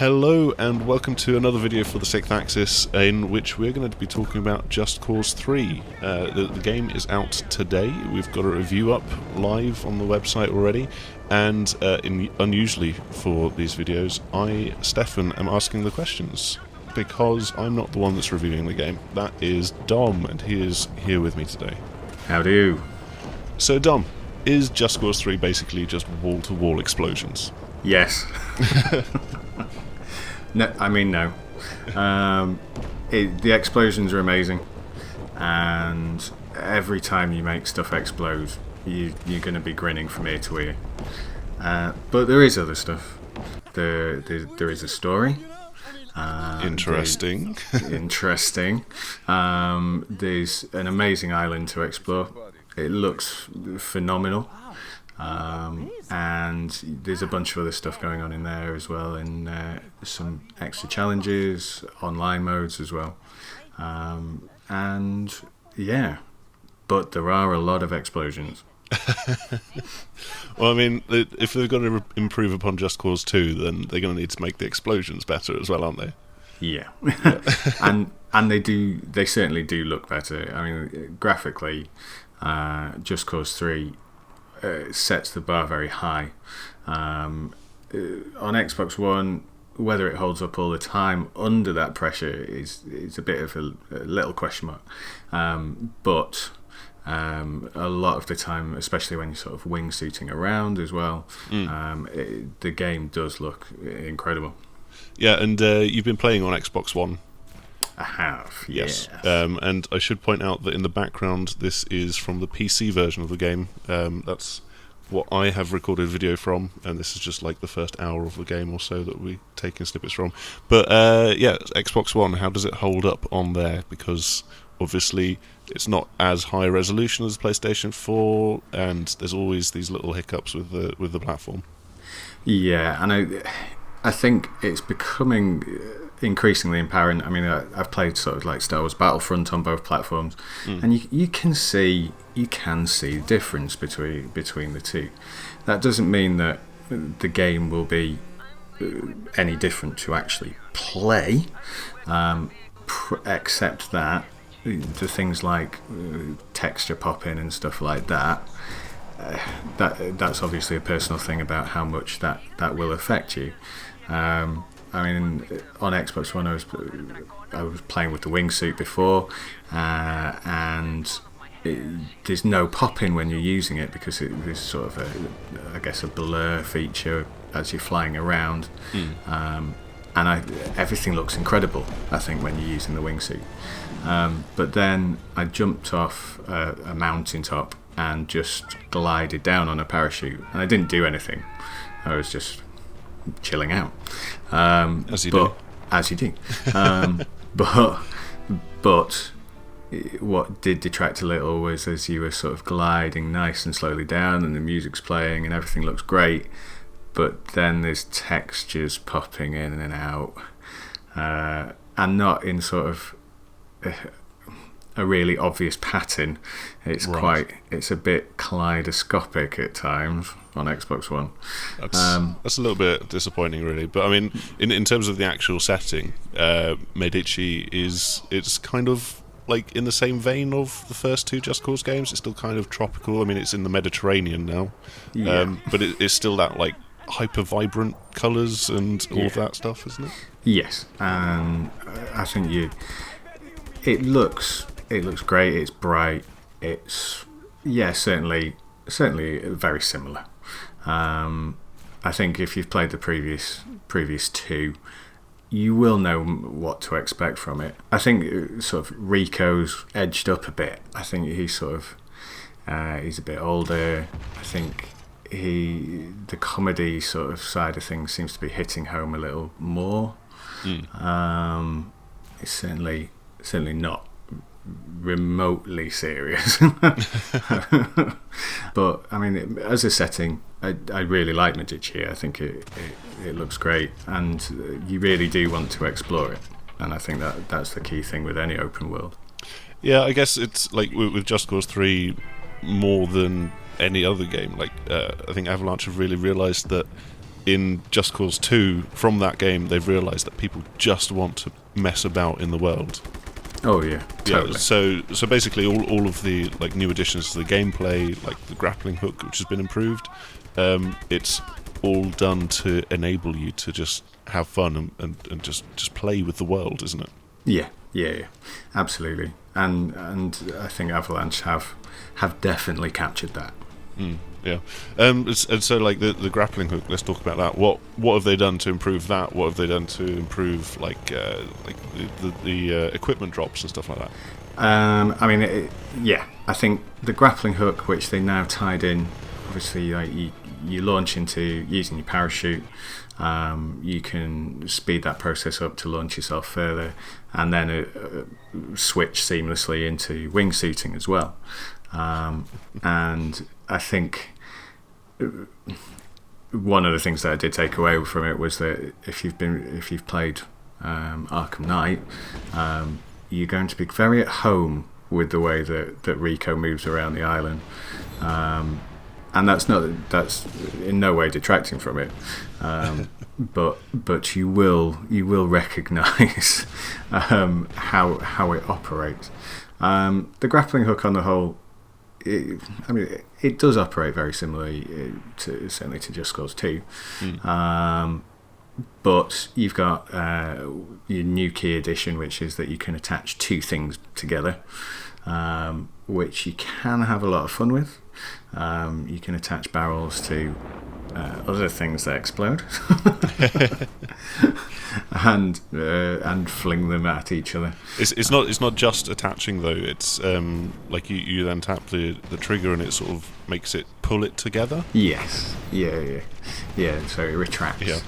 Hello and welcome to another video for the 6th Axis, in which we're going to be talking about Just Cause 3. The game is out today. We've got a review up live on the website already, and unusually for these videos, I, Stefan, am asking the questions, because I'm not the one that's reviewing the game. That is Dom, and he is here with me today. How do you? So Dom, is Just Cause 3 basically just wall-to-wall explosions? Yes. No. The explosions are amazing, and every time you make stuff explode, you're going to be grinning from ear to ear. But there is other stuff. There is a story. Interesting. Interesting. There's an amazing island to explore. It looks phenomenal. And there's a bunch of other stuff going on in there as well, and some extra challenges, online modes as well. And yeah, but there are a lot of explosions. Well, I mean, if they're going to improve upon Just Cause 2, then they're going to need to make the explosions better as well, aren't they? Yeah. and they certainly do look better. I mean, graphically, Just Cause 3 sets the bar very high. On Xbox One, whether it holds up all the time under that pressure is a bit of a little question mark. But a lot of the time, especially when you're sort of wingsuiting around as well, the game does look incredible. Yeah, and you've been playing on Xbox One. I have, yes. And I should point out that in the background, this is from the PC version of the game. That's what I have recorded video from, and this is just like the first hour of the game or so that we're taking snippets from. But yeah, Xbox One, how does it hold up on there? Because obviously it's not as high resolution as PlayStation 4, and there's always these little hiccups with the platform. Yeah, and I think it's becoming increasingly apparent. I mean, I've played sort of like Star Wars Battlefront on both platforms, and you can see the difference between the two. That doesn't mean that the game will be any different to actually play, except that the things like texture popping and stuff like that. That's obviously a personal thing about how much that will affect you. I mean, on Xbox One, I was playing with the wingsuit before, and there's no popping when you're using it because there's sort of a blur feature as you're flying around, and everything looks incredible, I think, when you're using the wingsuit. But then I jumped off a mountaintop and just glided down on a parachute, and I didn't do anything. I was just chilling out, as you do. But what did detract a little was as you were sort of gliding nice and slowly down, and the music's playing and everything looks great, but then there's textures popping in and out, and not in sort of a really obvious pattern. It's it's a bit kaleidoscopic at times on Xbox One. That's a little bit disappointing, really. But I mean, in terms of the actual setting, Medici it's kind of like in the same vein of the first two Just Cause games. It's still kind of tropical. I mean, it's in the Mediterranean now, but it's still that like hyper vibrant colours and all of that stuff, isn't it? Yes, and I think it looks great. It's bright. It's certainly very similar. I think if you've played the previous two, you will know what to expect from it. I think sort of Rico's edged up a bit. I think he's sort of he's a bit older. I think the comedy sort of side of things seems to be hitting home a little more. It's certainly not remotely serious. But I mean, as a setting, I really like Medici. I think it looks great, and you really do want to explore it, and I think that's the key thing with any open world. Yeah, I guess it's like with Just Cause 3 more than any other game. Like I think Avalanche have really realised that in Just Cause 2, from that game, they've realised that people just want to mess about in the world. Oh yeah, totally. Yeah, so basically, all of the like new additions to the gameplay, like the grappling hook, which has been improved, it's all done to enable you to just have fun and just play with the world, isn't it? Yeah, absolutely. And I think Avalanche have definitely captured that. Yeah, and so like the grappling hook. Let's talk about that. What have they done to improve that? What have they done to improve like the equipment drops and stuff like that? I mean, I think the grappling hook, which they now tied in, obviously, like you launch into using your parachute. You can speed that process up to launch yourself further, and then switch seamlessly into wingsuiting as well. And I think one of the things that I did take away from it was that if you've played Arkham Knight, you're going to be very at home with the way that Rico moves around the island. And that's in no way detracting from it, but you will recognise how it operates. The grappling hook on the whole, it does operate very similarly certainly to Just Cause 2. But you've got your new key addition, which is that you can attach two things together, which you can have a lot of fun with. You can attach barrels to other things that explode and fling them at each other. It's not just attaching though. It's like you then tap the trigger and it sort of makes it pull it together. Yes. Yeah. So it retracts. Yeah.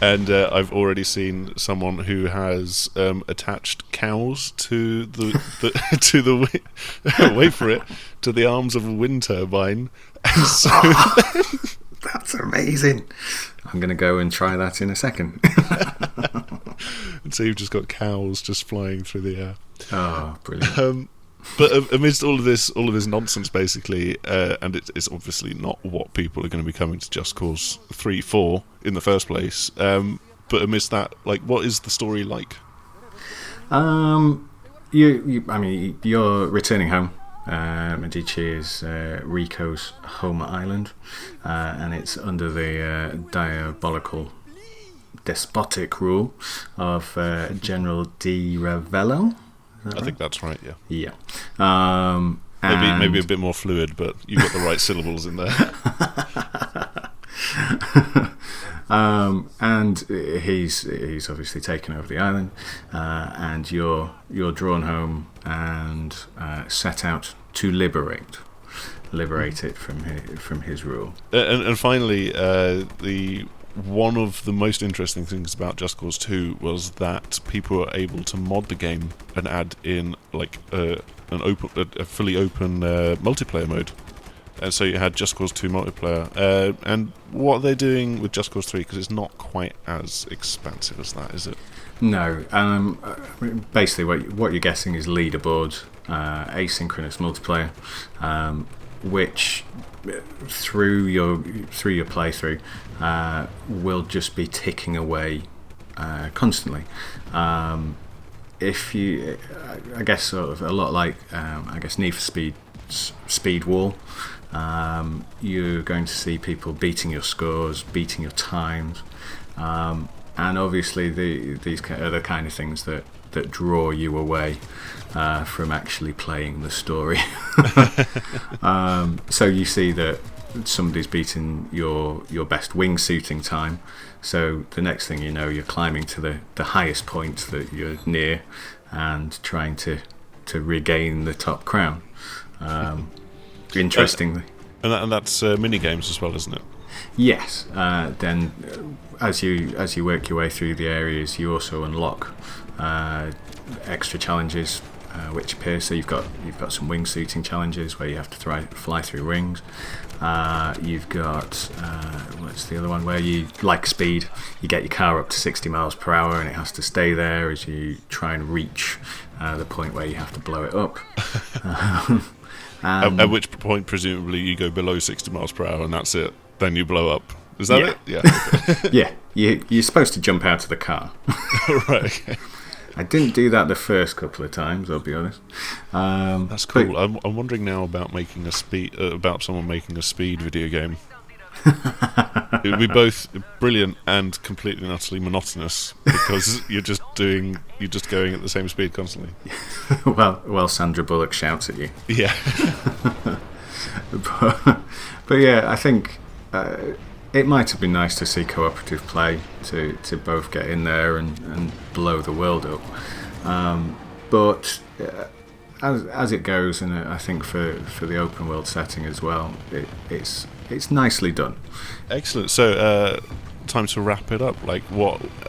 And I've already seen someone who has attached cows to the wait for it, to the arms of a wind turbine. And so that's amazing. I'm going to go and try that in a second. And so you've just got cows just flying through the air. Oh, brilliant. But amidst all of this nonsense, basically, and it's obviously not what people are going to be coming to Just Cause 3, 4 in the first place. But amidst that, like, what is the story like? You're returning home. Medici is Rico's home island, and it's under the diabolical, despotic rule of General Di Ravello. I think that's right, yeah. Yeah. Maybe a bit more fluid, but you've got the right syllables in there. And he's obviously taken over the island, and you're drawn home and set out to liberate it from his rule. And finally, one of the most interesting things about Just Cause 2 was that people were able to mod the game and add in like a fully open multiplayer mode. And so you had Just Cause 2 multiplayer. And what are they doing with Just Cause 3? Because it's not quite as expansive as that, is it? No. Basically, what you're getting is leaderboards, asynchronous multiplayer, which through your playthrough will just be ticking away constantly. If you, I guess, sort of a lot like Need for Speed Wall. You're going to see people beating your scores, beating your times, and obviously these are the kind of things that draw you away from actually playing the story. So you see that somebody's beaten your best wingsuiting time, so the next thing you know, you're climbing to the highest point that you're near and trying to regain the top crown. Interestingly, and that's mini games as well, isn't it? Yes. Then, as you work your way through the areas, you also unlock extra challenges which appear. So you've got some wingsuiting challenges where you have to fly through rings. You've got what's the other one where you, like Speed, you get your car up to 60 miles per hour and it has to stay there as you try and reach the point where you have to blow it up. At which point, presumably, you go below 60 miles per hour and that's it. Then you blow up. Is that Yeah. it? Yeah. Okay. Yeah, you're supposed to jump out of the car. Right. Okay. I didn't do that the first couple of times, I'll be honest. That's cool. I'm wondering now about making about someone making a speed video game. It would be both brilliant and completely and utterly monotonous because you're just going at the same speed constantly. well, Sandra Bullock shouts at you. Yeah. But yeah, I think it might have been nice to see cooperative play to both get in there and blow the world up. But as it goes, and I think for the open world setting as well, it's nicely done. Excellent. So, time to wrap it up.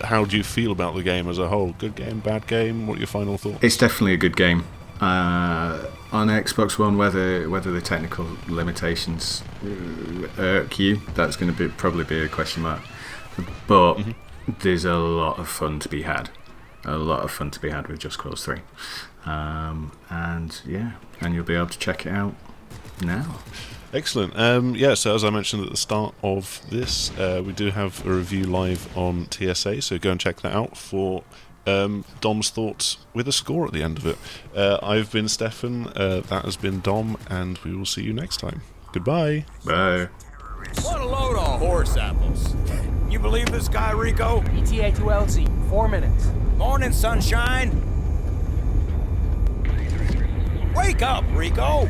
How do you feel about the game as a whole? Good game, bad game? What are your final thoughts? It's definitely a good game. On Xbox One, whether the technical limitations irk you, that's going to probably be a question mark. But there's a lot of fun to be had. A lot of fun to be had with Just Cause 3. And you'll be able to check it out now. Excellent. So as I mentioned at the start of this, we do have a review live on TSA, so go and check that out for Dom's thoughts with a score at the end of it. I've been Stefan, that has been Dom, and we will see you next time. Goodbye. Bye. What a load of horse apples. You believe this guy, Rico? ETA to LZ, 4 minutes. Morning, sunshine. Wake up, Rico.